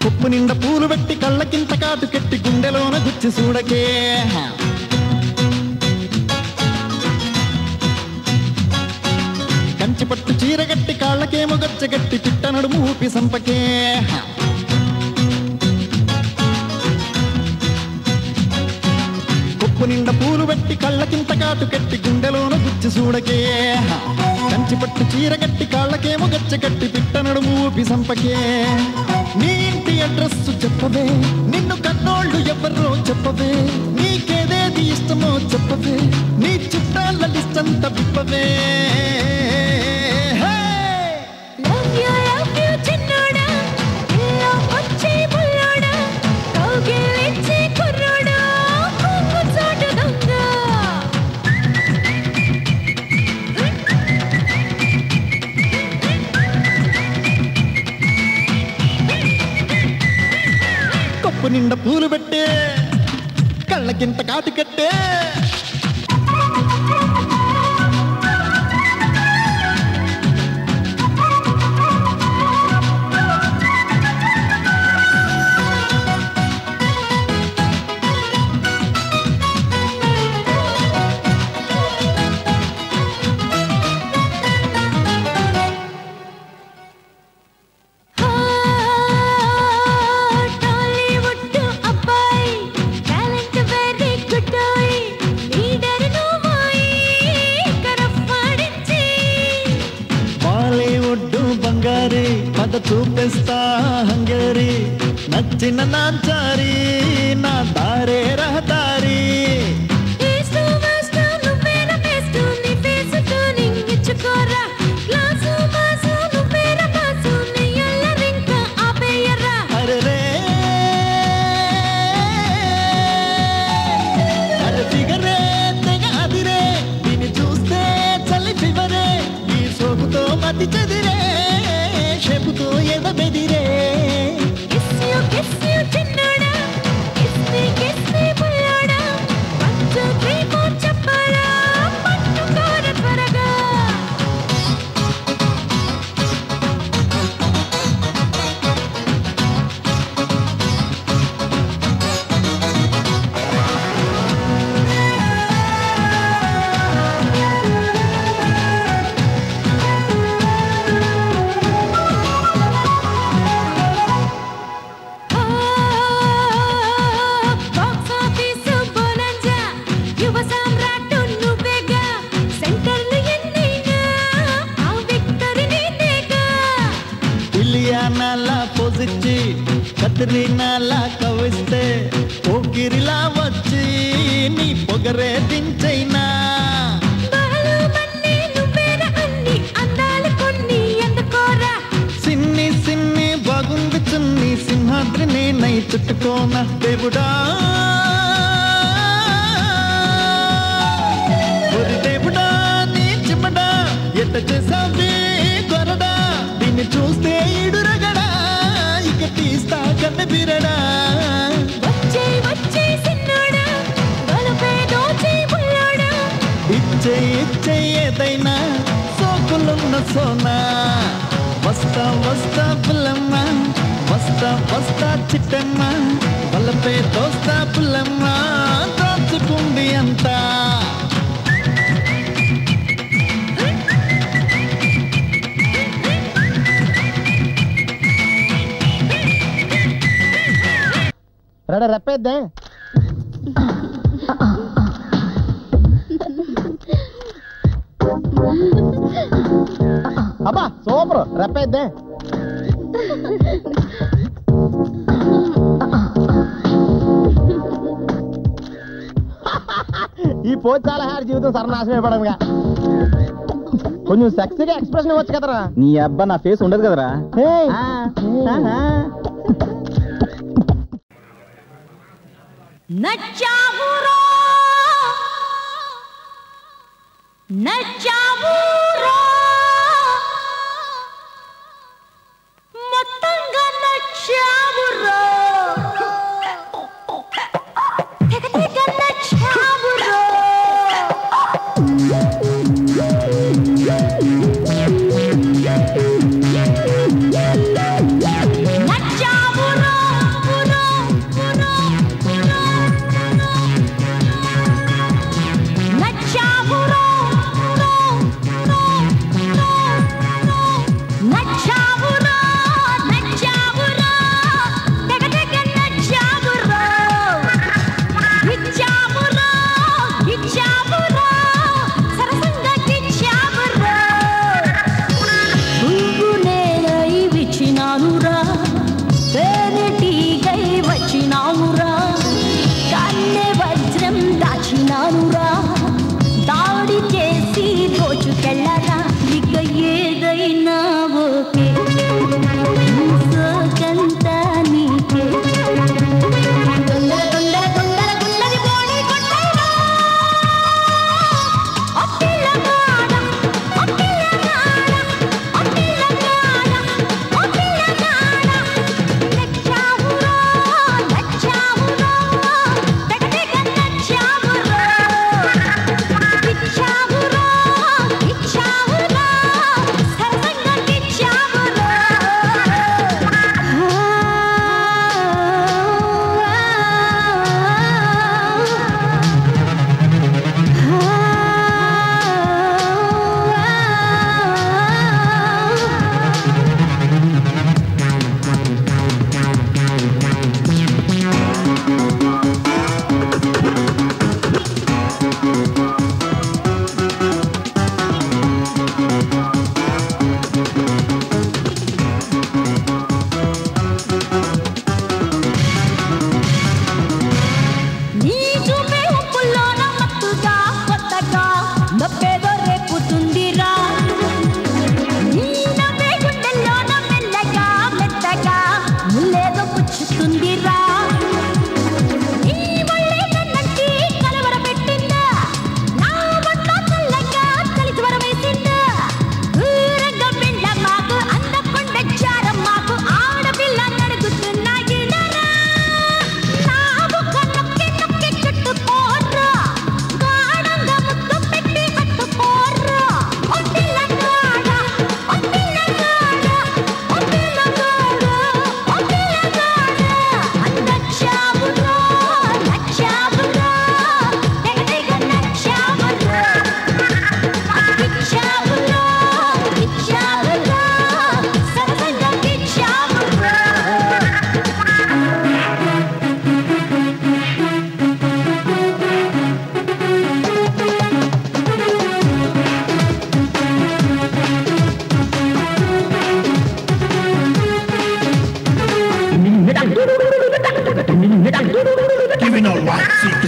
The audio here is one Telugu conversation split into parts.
ఉప్పు నిండా పూలు పెట్టి కళ్ళకింత కాటు కెట్టి గుండెలోన గుచ్చి చూడకే కంచి పట్టు చీరగట్టి కాళ్ళకేమో గచ్చగట్టి పిట్ట నడుము ఊపి సంపకే ఉప్పు నిండా పూలు పెట్టి కళ్ళకింత కాటు కెట్టి గుండెలోన గుచ్చి చూడకే కంచి పట్టు చీరగట్టి కాళ్ళకేమో గచ్చగట్టి పిట్ట నడుము ఊపి సంపకే నీ ఇంటి అడ్రస్ చెప్పవే నిన్ను కన్నోళ్ళు ఎవరో చెప్పవే నీకేదేది ఇష్టమో చెప్పవే నీ చుట్టాల లిస్ట్ అంతా విప్పవే కప్పు నిండా పూలు పెట్టే కళ్ళకింత కాటు కట్టే పద చూపిస్తా హంగరి నచ్చిన నాంచారి నా దారే రహదారి అరే ఫిగరే తెగ అదిరే దీన్ని చూస్తే చలి ఫివరే ఈ సోకుతో మతి చెదిరే చెబుతూ ఎదబెదిరే చిన్నోడా కిస్ని పుల్లోడా 1 2 3 4 చెప్పరా పట్టుకోర త్వరగా పొజిచ్చి కత్రినాలా కవిస్తే పోకిరిలా వచ్చి నీ పొగరే దించైనా సిన్ని సిన్ని బాగుంది చున్ని సింహాద్రి నేనై చుట్టుకోన దేవుడా ఒరి దేవుడా నీ చిమ్మడా ఎట్ట చేసావి కొరడా దీన్ని చూస్తే ఇడురగడా ఇక తీస్తా కన్న బిరడా వచ్చే సిన్నోడా బలపే దోచే పుల్లోడా ఇచ్చే ఏదైనా సోకులున్న సోనా వస్తా పుల్లమ్మ వస్తా చిట్టమ్మ బలపే దోస్తా పుల్లమ్మ దాచుకుంది అంతా రెడ రెప్పేద్దే అబ్బా సూపర్ రెప్పేద్దే ఈ పోజ్ చాలా హ్యాడ్ జీవితం సర్వనాశనం అయిపోవడంగా కొంచెం సెక్సీగా ఎక్స్ప్రెషన్ ఇవ్వచ్చు కదరా నీ అబ్బా నా ఫేస్ ఉండదు కదరా నచ్చావురో నచ్చావురో మొత్తంగా నచ్చావురో తెగ నచ్చావురో నచ్చావురో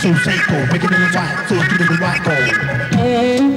so psycho, making it right, so I do the right go.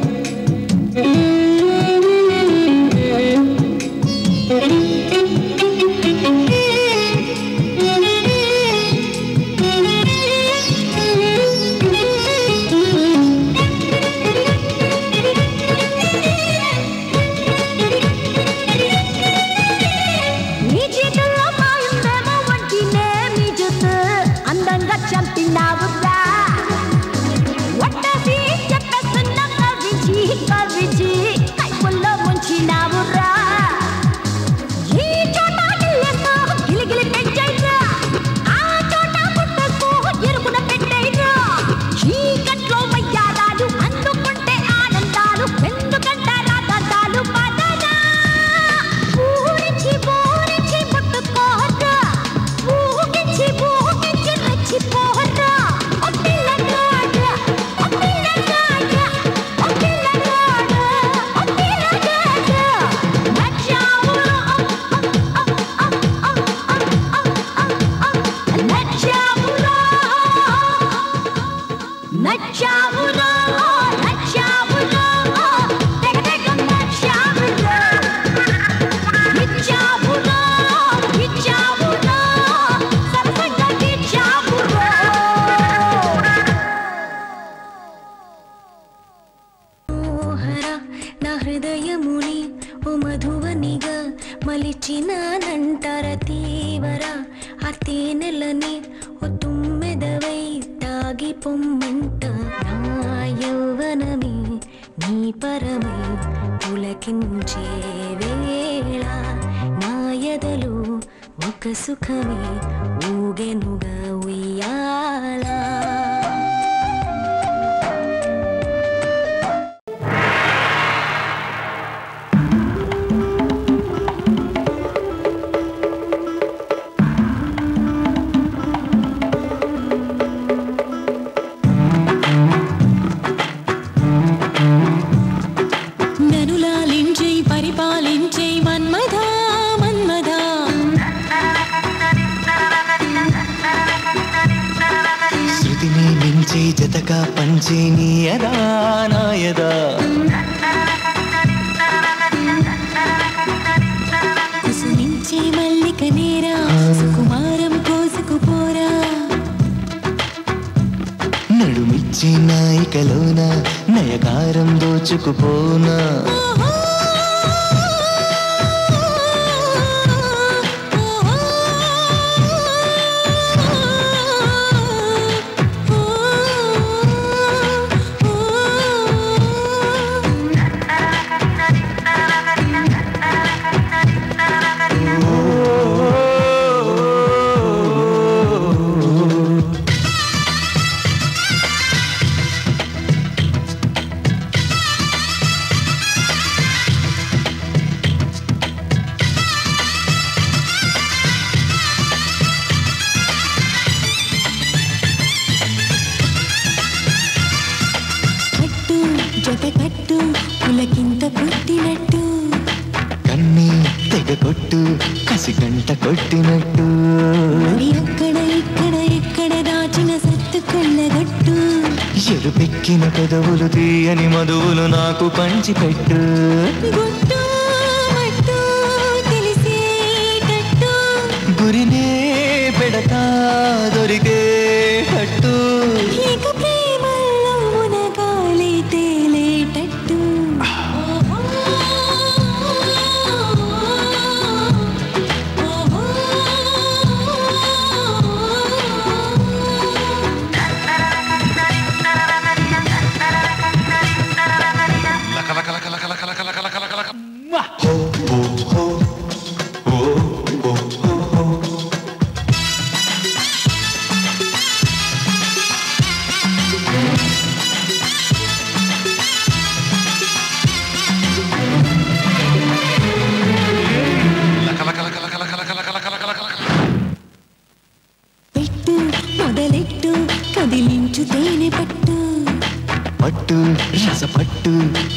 పట్టు రసపట్టు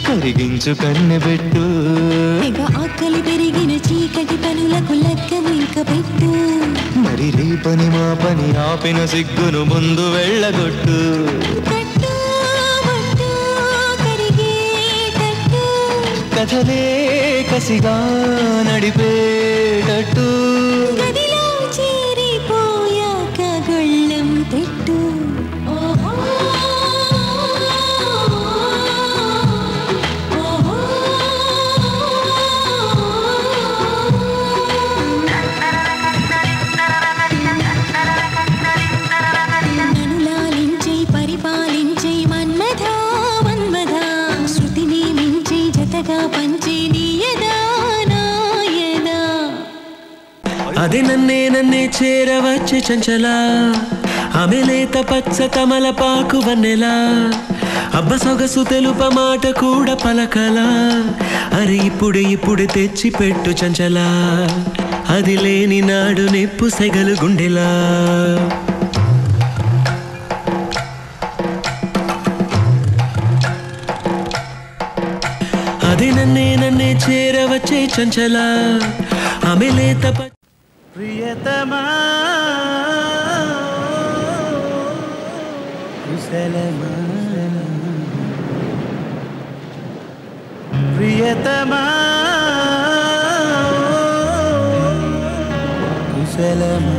కరిగించు కన్నెబెట్టు తెగ ఆకలి పెరిగిన చీకటి పనులకు లెక్క ఇంక పెట్టు మరి రేపు పని మా పని ఆపిన సిగ్గును ముందు వెళ్ళగొట్టు కథలే కసిగా నడిపేటట్టు గదిలో చేరిపోయాక గళ్ళం పెట్టు అది నన్నే చేరవచ్చే చంచలా ఆమె లేత పచ్చ తమలపాకు వన్నెలా అబ్బ సొగసు తెలుప మాట కూడా పలకలా అరే ఇప్పుడు తెచ్చి పెట్టు చంచలా అది లేని నాడు నెప్పు సెగలు గుండెలా అది నన్నే చేరవచ్చే చంచలా ఆమె లేత ప్రియతమా కుశలమా ప్రియతమా కుశలమా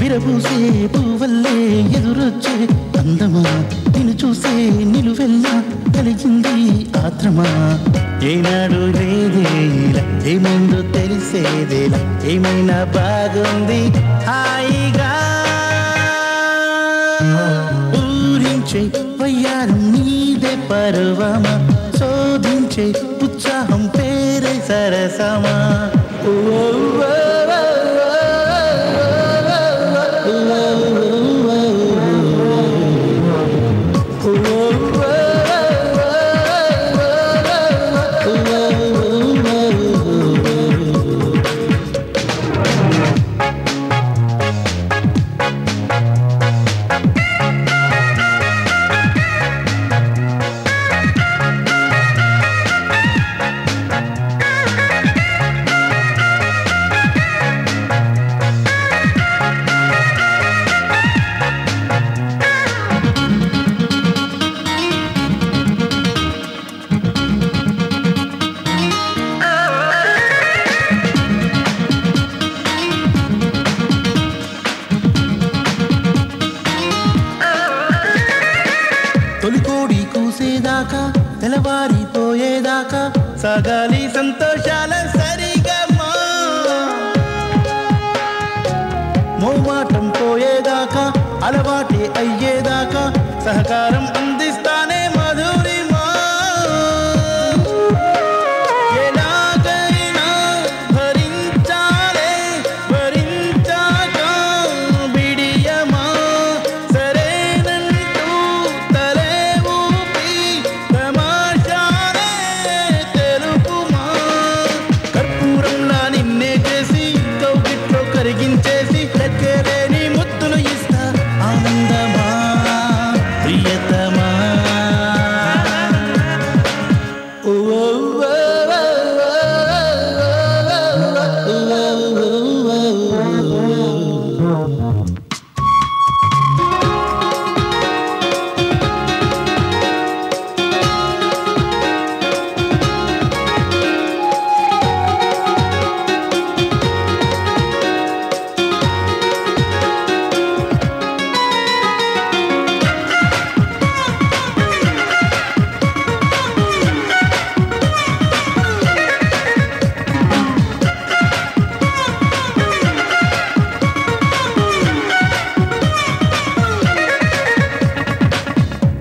విరబూసే పువ్వల్లే ఎదురొచ్చే అందమా నిన్ను చూసే నిలువెల్లా కలిగింది ఆత్రమా ఏనాడు లేదే ఇలా ఏమైందో తెలిసేదేలా ఏమైనా బాగుంది హాయిగా ఊరించే వయ్యారం నీదే పర్వమా శోధించే ఉత్సాహం పేరే సరసమా తొలికోడి కూసేదాకా తెల్లవారిపోయేదాకా సాగాలి సంతోషాల సరిగమా మోమాటం పోయేదాకా అలవాటే అయ్యేదాకా సహకారం అందిస్తానే మధురిమా ఎలాగైనా భరించాలే భరించాక బిడియమా సరేనంటూ తలే ఊపి తమాషానే తెలుపుమా కర్పూరంలా నిన్నే చేసి కౌగిట్లో కరిగించేసి లెక్కలేని ముద్దులు ఇస్తా ఆనందమా ప్రియతమా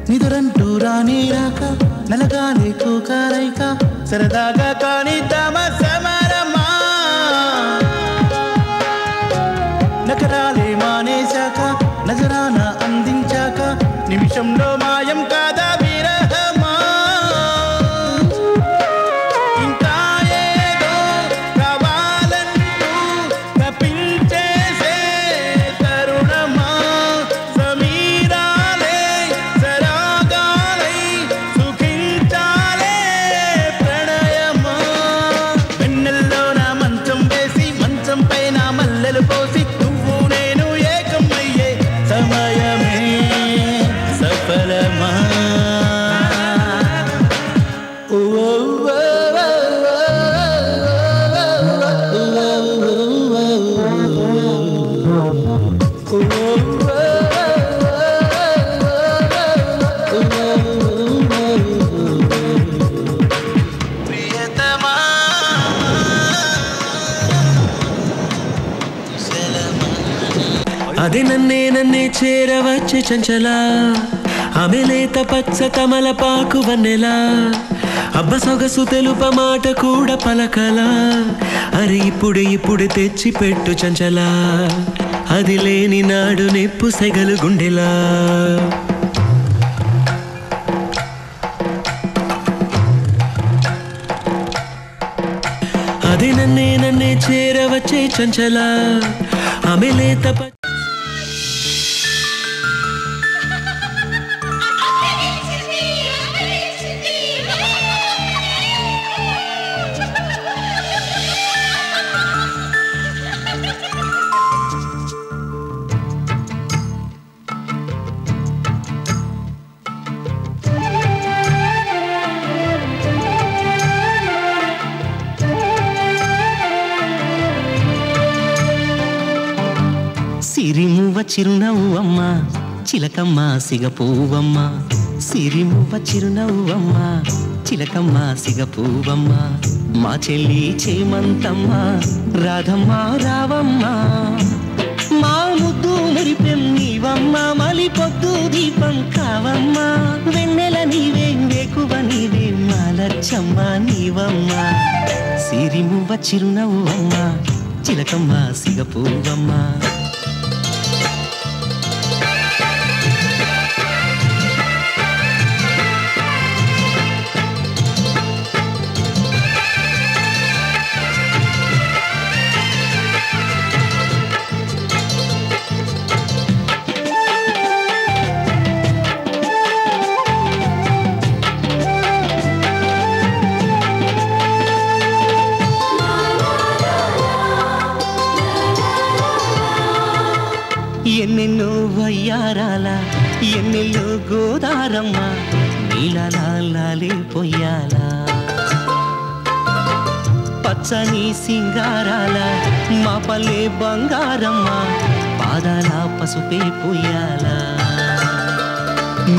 నిదురంటూ రాని రాక నలగాలి కూకారైక సరదాగా కాని తమ సమరమా నకరాలే మానేశాక నజరాన అందించాక నిమిషంలో మాయం కాదా విరహమా నన్నే చేరవచ్చే చంచల ఆమె లేత పచ్చ తమలపాకు వన్నెలా అబ్బ సొగసు తెలుప మాట కూడా పలకలా అరే ఇప్పుడే తెచ్చి పెట్టు చంచల అది లేని నాడు నెప్పు సెగలు గుండెలా అది నన్నే చేరవచ్చే చంచల ఆమె లేత సిరిమువ్వ చిరునవ్వమ్మ చిలకమ్మ సిగపువ్వమ్మ సిరిమువ్వ చిరునవ్వమ్మ చిలకమ్మ సిగపువ్వమ్మ మా చెల్లి చేమంతమ్మ రాధమ్మ రావమ్మ మా ముద్దు మురిపెం నీవమ్మ మలి పొద్దు దీపం కావమ్మ వెన్నెల నీవే వేకువ నీవే మా లచ్చమ్మ నీవమ్మ సిరిమువ్వ చిరునవ్వమ్మ చిలకమ్మ సిగపువ్వమ్మ ఎన్నెన్నో వయ్యారాల ఎన్నెల్లో గోదారమ్మ నీలాలే పొయ్యాలా పచ్చని సింగారాల మా పల్లె బంగారమ్మ పాదాల పసుపే పొయ్యాలా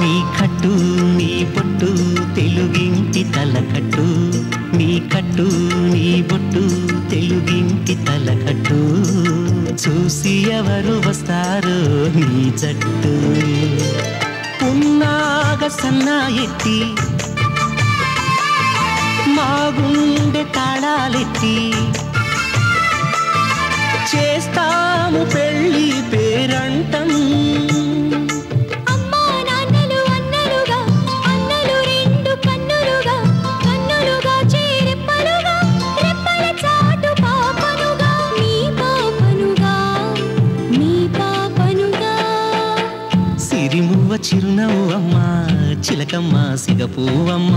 నీ కట్టు నీ బొట్టు తెలుగింటి తలకట్టు నీ కట్టు నీ బొట్టు తెలుగింటి తలకట్టు చూసి ఎవరు వస్తారు నీ జట్టు పున్నాగ సన్నా ఎత్తి మా గుండె తాళాలెత్తి చేస్తాము పెళ్ళి పేరంటం చిరునవ్వమ్మ చిలకమ్మ సిగపువ్వమ్మ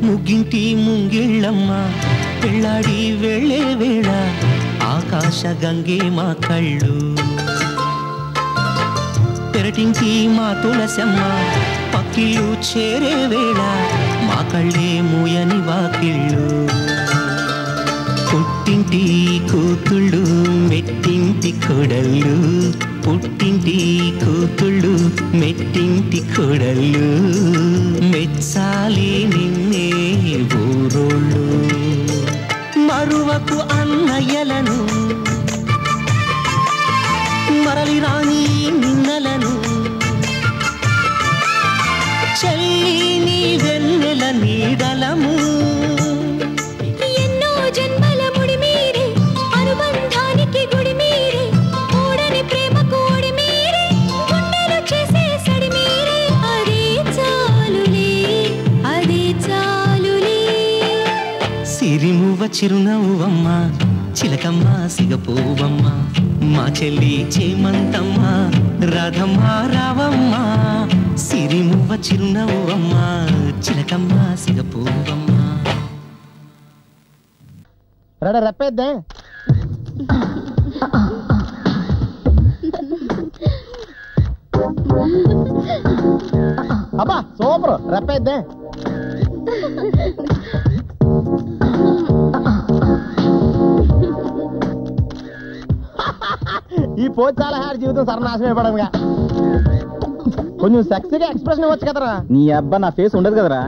ముగ్గింటి ముంగిళ్ళమ్మ పెళ్ళాడి వెళ్ళే వేళ ఆకాశ గంగే మా కళ్ళు పెరటింటి మా తులసమ్మ పక్కిళ్ళు చేరే వేళ మా కళ్ళే మూయని వాకిళ్ళు పుట్టింటి కూతుళ్ళు మెట్టింటి కొడళ్ళు పుట్టింటి కూతుళ్ళు మెట్టింటి కొడళ్ళు మెచ్చాలి నిన్నే ఊరోళ్ళు మరువకు అన్నయ్యలను మరలి రాని నిన్నలను చెల్లి నీ వెన్నెల నీడలము ఎన్నో జన్మల ముడి మీరే అనుబంధానికి గుడి మీరే ఓడని ప్రేమకు ఓడి మీరే గుండెలు చేసే సడి మీరే అదే చాలులే సిరిమువ్వ చిరునవ్వమ్మ చిలకమ్మ సిగపువ్వమ్మ మా చెల్లి చేమంతమ్మ రాధమ్మ రావమ్మ సిరిమువ్వ చిరునవ్వమ్మ చిలకమ్మ సిగపువ్వమ్మ రెప్పేద్దే అబ్బా సూపర్ రెప్పేద్దే ఈ పోజ్ చాలా హ్యాడ్ జీవితం సర్వనాశనం అయిపోవడంగా. కొంచెం సెక్సీగా ఎక్స్ప్రెషన్ ఇవ్వచ్చు కదరా. నీ అబ్బా నా ఫేస్ ఉండదు కదరా.